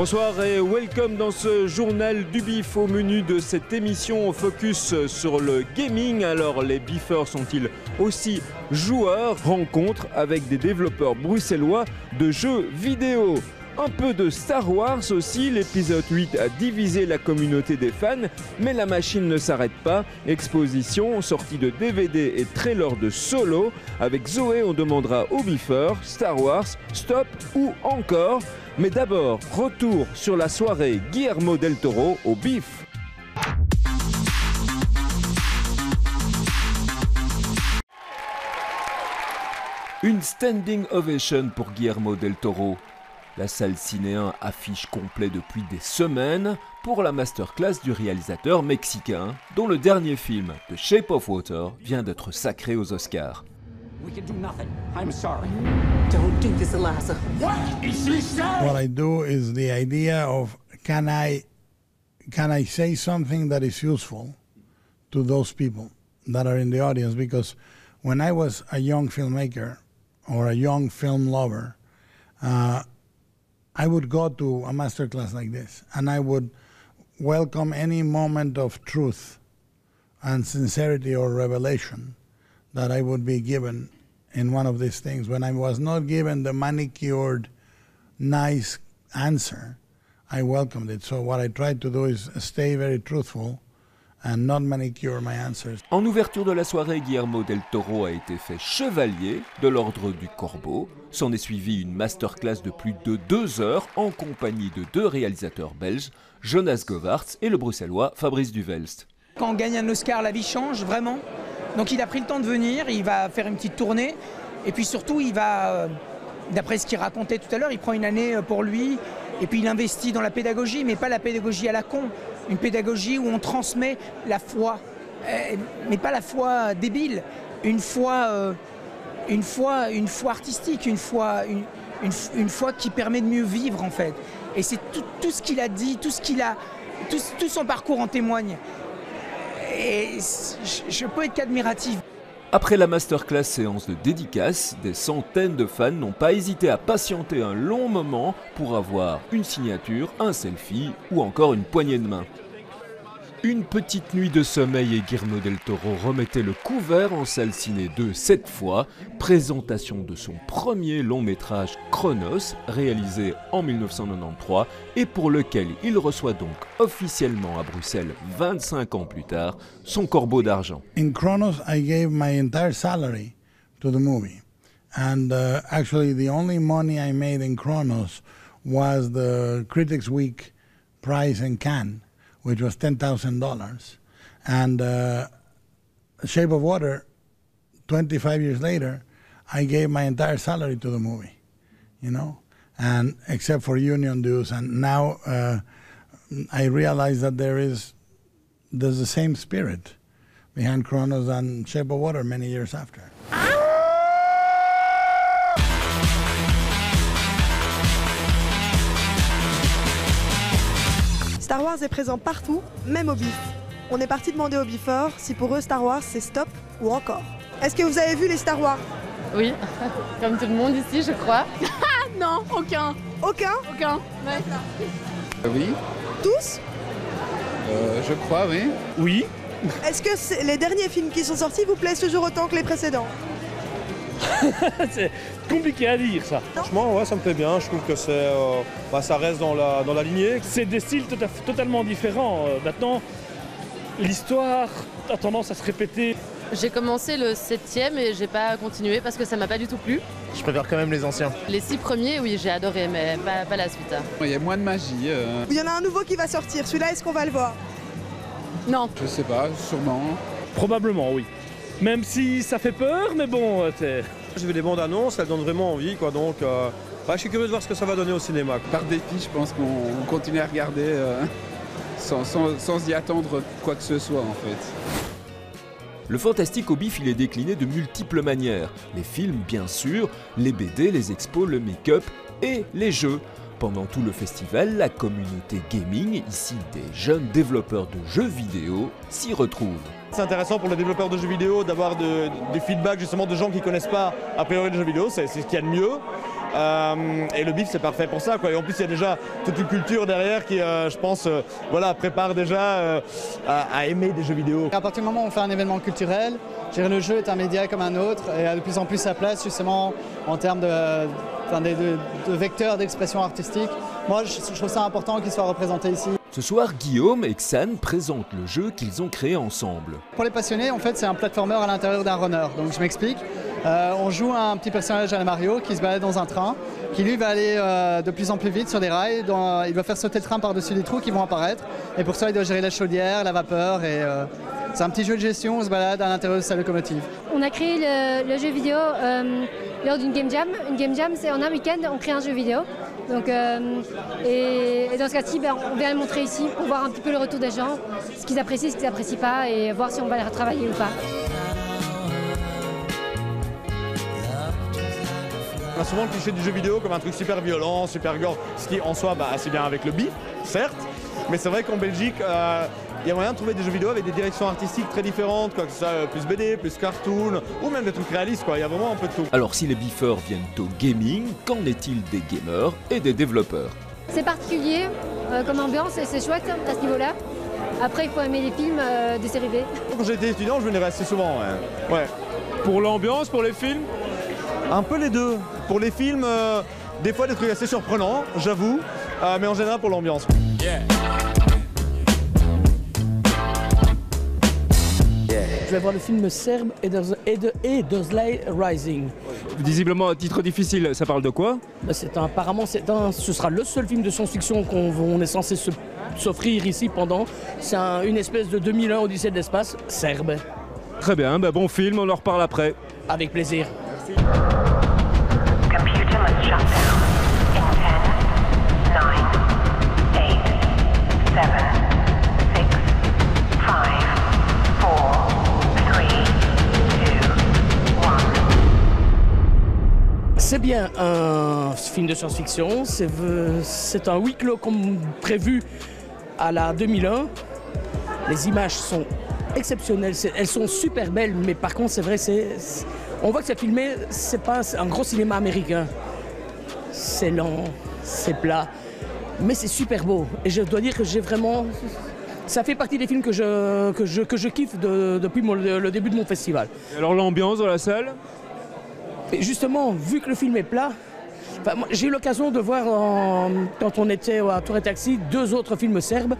Bonsoir et welcome dans ce journal du bif. Au menu de cette émission, on focus sur le gaming. Alors les biffeurs sont-ils aussi joueurs? Rencontre avec des développeurs bruxellois de jeux vidéo. Un peu de Star Wars aussi, l'épisode 8 a divisé la communauté des fans, mais la machine ne s'arrête pas. Exposition, sortie de DVD et trailer de Solo. Avec Zoé, on demandera aux biffeurs Star Wars, stop ou encore. Mais d'abord, retour sur la soirée Guillermo del Toro au bif. Une standing ovation pour Guillermo del Toro. La salle Ciné 1 affiche complet depuis des semaines pour la masterclass du réalisateur mexicain dont le dernier film, The Shape of Water, vient d'être sacré aux Oscars. We can do nothing. I'm sorry. Don't do this, Eliza. What is she saying? What I do is the idea of can I say something that is useful to those people that are in the audience? Because when I was a young filmmaker or a young film lover, I would go to a masterclass like this and I would welcome any moment of truth and sincerity or revelation that I would be given in one of these things. When I was not given the manicured, nice answer, I welcomed it. So what I tried to do is stay very truthful and not manicure my answers. En ouverture de la soirée, Guillermo del Toro a été fait chevalier de l'Ordre du Corbeau. S'en est suivi une masterclass de plus de 2 heures en compagnie de 2 réalisateurs belges, Jonas Govaerts et le bruxellois Fabrice Duvelst. Quand on gagne un Oscar, la vie change vraiment. Donc il a pris le temps de venir, il va faire une petite tournée. Et puis surtout, il va, d'après ce qu'il racontait tout à l'heure, il prend une année pour lui. Et puis il investit dans la pédagogie, mais pas la pédagogie à la con. Une pédagogie où on transmet la foi, mais pas la foi débile. Une foi artistique, une foi qui permet de mieux vivre en fait. Et c'est tout ce qu'il a dit, tout son parcours en témoigne. Et je peux être qu'admiratif. Après la masterclass séance de dédicace, des centaines de fans n'ont pas hésité à patienter un long moment pour avoir une signature, un selfie ou encore une poignée de main. Une petite nuit de sommeil et Guillermo del Toro remettait le couvert en salle Ciné 2 cette fois. Présentation de son premier long métrage Chronos, réalisé en 1993 et pour lequel il reçoit donc officiellement à Bruxelles 25 ans plus tard son corbeau d'argent. In Chronos, I gave my entire salary to the movie. And actually the only money I made in Chronos was the Critics Week prize in Cannes, which was $10,000. And Shape of Water, 25 years later, I gave my entire salary to the movie, you know, and except for union dues. And now I realize that there's the same spirit behind Chronos and Shape of Water many years after. Star Wars est présent partout, même au bif. On est parti demander aux biffeurs si pour eux Star Wars c'est stop ou encore. Est-ce que vous avez vu les Star Wars? Oui, comme tout le monde ici je crois. Non, aucun. Aucun? Aucun. Ouais. Oui. Tous? Je crois, oui. Oui. Est-ce que les derniers films qui sont sortis vous plaisent toujours autant que les précédents? C'est compliqué à dire ça. Franchement, ouais, ça me plaît bien. Je trouve que ça reste dans la lignée. C'est des styles totalement différents. Maintenant, l'histoire a tendance à se répéter. J'ai commencé le 7e et j'ai pas continué parce que ça m'a pas du tout plu. Je préfère quand même les anciens. Les 6 premiers, oui, j'ai adoré, mais pas la suite. Il y a moins de magie. Il y en a un nouveau qui va sortir. Celui-là, est-ce qu'on va le voir? Non. Je sais pas, sûrement. Probablement, oui. Même si ça fait peur, mais bon, J'ai vu les bandes annonces, elles donnent vraiment envie, quoi. Donc, je suis curieux de voir ce que ça va donner au cinéma. Par défi, je pense qu'on continue à regarder sans y attendre quoi que ce soit, en fait. Le fantastique au bif, il est décliné de multiples manières. Les films, bien sûr, les BD, les expos, le make-up et les jeux. Pendant tout le festival, la communauté gaming, ici des jeunes développeurs de jeux vidéo, s'y retrouve. C'est intéressant pour les développeurs de jeux vidéo d'avoir des feedbacks justement de gens qui ne connaissent pas a priori les jeux vidéo, c'est ce qu'il y a de mieux. Et le bif, c'est parfait pour ça, quoi. Et en plus, il y a déjà toute une culture derrière qui, je pense, voilà, prépare déjà à aimer des jeux vidéo. À partir du moment où on fait un événement culturel, je dirais le jeu est un média comme un autre et a de plus en plus sa place justement en termes de vecteurs d'expression artistique. Moi, je trouve ça important qu'il soit représenté ici. Ce soir, Guillaume et Xan présentent le jeu qu'ils ont créé ensemble. Pour les passionnés, en fait, c'est un platformer à l'intérieur d'un runner. Donc, je m'explique. On joue un petit personnage à la Mario qui se balade dans un train, qui lui va aller de plus en plus vite sur des rails. Il doit faire sauter le train par-dessus des trous qui vont apparaître. Et pour ça, il doit gérer la chaudière, la vapeur. Et c'est un petit jeu de gestion, on se balade à l'intérieur de sa locomotive. On a créé le jeu vidéo lors d'une game jam. Une game jam, c'est en un week-end, on crée un jeu vidéo. Donc, et dans ce cas-ci, on vient le montrer ici pour voir un petit peu le retour des gens, ce qu'ils apprécient, ce qu'ils n'apprécient pas, et voir si on va les retravailler ou pas. On a souvent le cliché du jeu vidéo comme un truc super violent, super gore, ce qui en soi assez bien avec le bif, certes, mais c'est vrai qu'en Belgique, il y a moyen de trouver des jeux vidéo avec des directions artistiques très différentes, quoi, que ce soit plus BD, plus cartoon, ou même des trucs réalistes, quoi. Il y a vraiment un peu de tout. Alors si les biffeurs viennent au gaming, qu'en est-il des gamers et des développeurs? C'est particulier comme ambiance et c'est chouette à ce niveau-là. Après, il faut aimer les films des séries B. Quand j'étais étudiant, je venais assez souvent, ouais. Pour l'ambiance, pour les films? Un peu les deux. Pour les films, des fois des trucs assez surprenants, j'avoue, mais en général pour l'ambiance. Yeah. Je vais voir le film serbe Edoslay Rising. Visiblement un titre difficile, ça parle de quoi? Apparemment, ce sera le seul film de science-fiction qu'on est censé s'offrir ici pendant. C'est une espèce de 2001 Odyssée de l'espace serbe. Très bien, bon film, on en reparle après. Avec plaisir. Merci. C'est bien un film de science-fiction, c'est un huis clos comme prévu à la 2001. Les images sont exceptionnelles, elles sont super belles, mais par contre c'est vrai, on voit que c'est filmé, c'est pas un gros cinéma américain. C'est lent, c'est plat, mais c'est super beau. Et je dois dire que j'ai vraiment... Ça fait partie des films que je kiffe depuis le début de mon festival. Et alors l'ambiance dans la salle? Et justement, vu que le film est plat, j'ai eu l'occasion de voir, quand on était à Tour et Taxi, 2 autres films serbes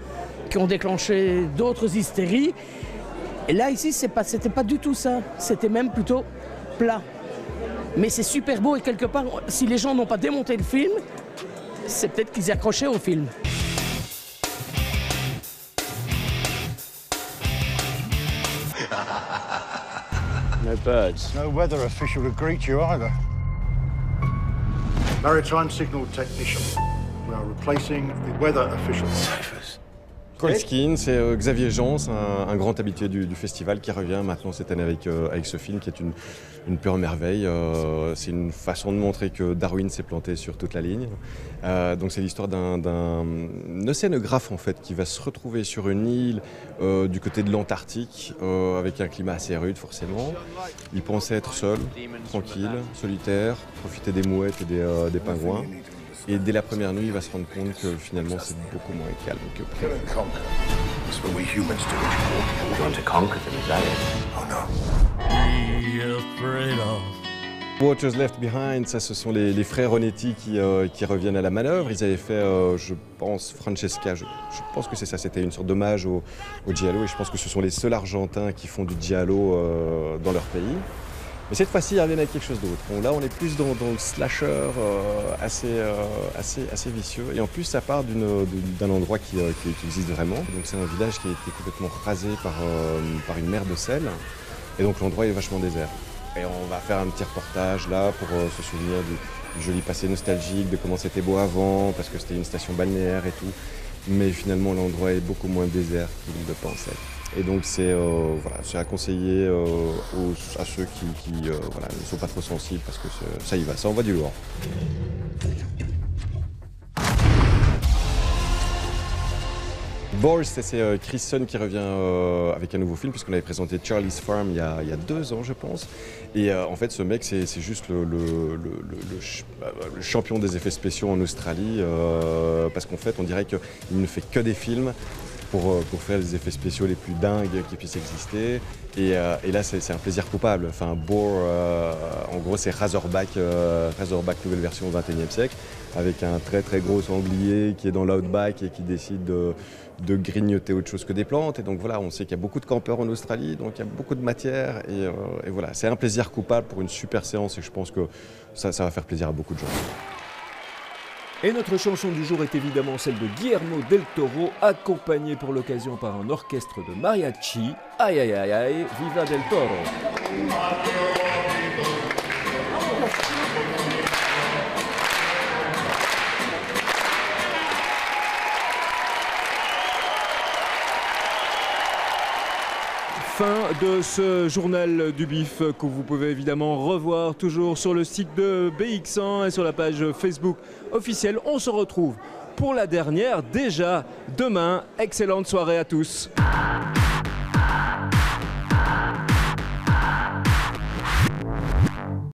qui ont déclenché d'autres hystéries. Et là, ici, c'était pas du tout ça. C'était même plutôt plat. Mais c'est super beau et quelque part, si les gens n'ont pas démonté le film, c'est peut-être qu'ils y accrochaient au film. No birds. No weather official to greet you either. Maritime signal technician. We are replacing the weather official. Colskin, c'est Xavier Jans, un grand habitué du festival qui revient maintenant cette année avec ce film qui est une pure merveille. C'est une façon de montrer que Darwin s'est planté sur toute la ligne. Donc c'est l'histoire d'un océanographe en fait qui va se retrouver sur une île du côté de l'Antarctique avec un climat assez rude forcément. Il pensait être seul, tranquille, solitaire, profiter des mouettes et des pingouins. Et dès la première nuit, il va se rendre compte que finalement c'est beaucoup moins calme que prévu. Watchers Left Behind, ça ce sont les frères Onetti qui reviennent à la manœuvre. Ils avaient fait, je pense, Francesca, je pense que c'est ça, c'était une sorte d'hommage au giallo et je pense que ce sont les seuls Argentins qui font du giallo dans leur pays. Mais cette fois-ci, ils reviennent avec quelque chose d'autre. Là, on est plus dans le slasher assez vicieux. Et en plus, ça part d'un endroit qui existe vraiment. Donc c'est un village qui a été complètement rasé par une mer de sel. Et donc l'endroit est vachement désert. Et on va faire un petit reportage là pour se souvenir du joli passé nostalgique, de comment c'était beau avant, parce que c'était une station balnéaire et tout. Mais finalement, l'endroit est beaucoup moins désert qu'il le pensait. Et donc c'est à conseiller à ceux qui ne sont pas trop sensibles parce que ça y va, ça envoie du lourd. Boris, c'est Chris Sun qui revient avec un nouveau film puisqu'on avait présenté Charlie's Farm il y a 2 ans je pense. Et en fait ce mec c'est juste le le champion des effets spéciaux en Australie, parce qu'en fait on dirait qu'il ne fait que des films pour faire les effets spéciaux les plus dingues qui puissent exister. Et là c'est un plaisir coupable. Enfin, Boar, en gros c'est Razorback nouvelle version au XXIe siècle, avec un très très gros sanglier qui est dans l'outback et qui décide de grignoter autre chose que des plantes. Et donc voilà, on sait qu'il y a beaucoup de campeurs en Australie, donc il y a beaucoup de matière. Et voilà, c'est un plaisir coupable pour une super séance et je pense que ça va faire plaisir à beaucoup de gens. Et notre chanson du jour est évidemment celle de Guillermo del Toro, accompagnée pour l'occasion par un orchestre de mariachi. Aïe aïe aïe aïe, viva del Toro! Fin de ce journal du bif que vous pouvez évidemment revoir toujours sur le site de BX1 et sur la page Facebook officielle. On se retrouve pour la dernière déjà demain. Excellente soirée à tous.